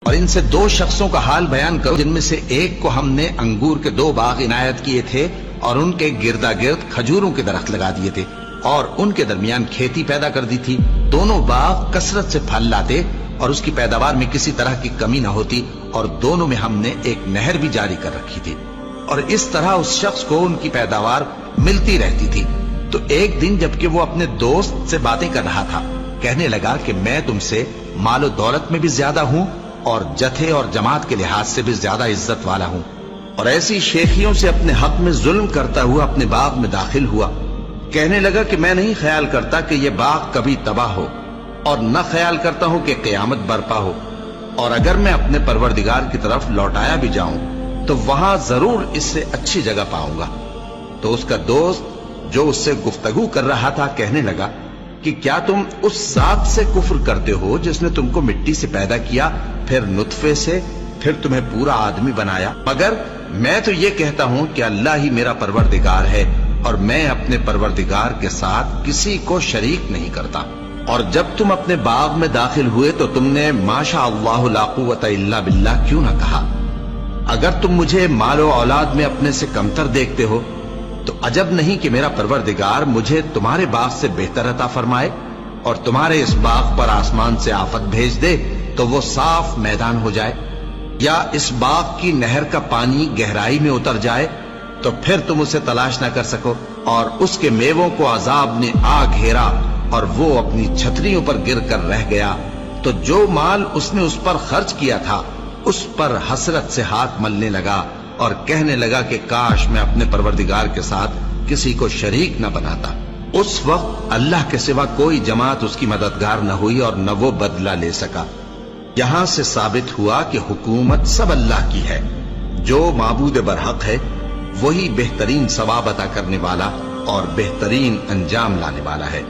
اور ان سے 2 شخصوں کا حال بیان کرو جن میں سے ایک کو ہم نے انگور کے 2 باغ عنایت کیے تھے اور ان کے گردا گرد کھجوروں کے درخت لگا دیے تھے اور ان کے درمیان کھیتی پیدا کر دی تھی. دونوں باغ کثرت سے پھل لاتے اور اس کی پیداوار میں کسی طرح کی کمی نہ ہوتی اور دونوں میں ہم نے ایک نہر بھی جاری کر رکھی تھی اور اس طرح اس شخص کو ان کی پیداوار ملتی رہتی تھی. تو ایک دن جبکہ وہ اپنے دوست سے باتیں کر رہا تھا کہنے لگا کہ میں تم سے مال و دولت میں بھی زیادہ ہوں اور جتھے اور جماعت کے لحاظ سے بھی زیادہ عزت والا ہوں، اور ایسی شیخیوں سے اپنے حق میں ظلم کرتا ہوا اپنے باغ میں داخل ہوا. کہنے لگا کہ میں نہیں خیال کرتا کہ یہ باغ کبھی تباہ ہو اور نہ خیال کرتا ہوں کہ قیامت برپا ہو، اور اگر میں اپنے پروردگار کی طرف لوٹایا بھی جاؤں تو وہاں ضرور اس سے اچھی جگہ پاؤں گا. تو اس کا دوست جو اس سے گفتگو کر رہا تھا کہنے لگا کہ کیا تم اس ذات سے کفر کرتے ہو جس نے تم کو مٹی سے پیدا کیا، پھر نطفے سے، پھر تمہیں پورا آدمی بنایا؟ مگر میں تو یہ کہتا ہوں کہ اللہ ہی میرا پروردگار ہے اور میں اپنے پروردگار کے ساتھ کسی کو شریک نہیں کرتا. اور جب تم اپنے باغ میں داخل ہوئے تو تم نے ما شاء اللہ لا قوت الا باللہ کیوں نہ کہا؟ اگر تم مجھے مال و اولاد میں اپنے سے کمتر دیکھتے ہو تو عجب نہیں کہ میرا پروردگار مجھے تمہارے باغ سے بہتر عطا فرمائے اور تمہارے اس باغ پر آسمان سے آفت بھیج دے تو وہ صاف میدان ہو جائے، یا اس باغ کی نہر کا پانی گہرائی میں اتر جائے تو پھر تم اسے تلاش نہ کر سکو، اور اس کے میووں کو عذاب نے آ گھیرا اور وہ اپنی چھتریوں پر گر کر رہ گیا. تو جو مال اس نے اس پر خرچ کیا تھا اس پر حسرت سے ہاتھ ملنے لگا اور کہنے لگا کہ کاش میں اپنے پروردگار کے ساتھ کسی کو شریک نہ بناتا. اس وقت اللہ کے سوا کوئی جماعت اس کی مددگار نہ ہوئی اور نہ وہ بدلہ لے سکا. یہاں سے ثابت ہوا کہ حکومت سب اللہ کی ہے. جو معبود برحق ہے وہی بہترین ثواب عطا کرنے والا اور بہترین انجام لانے والا ہے.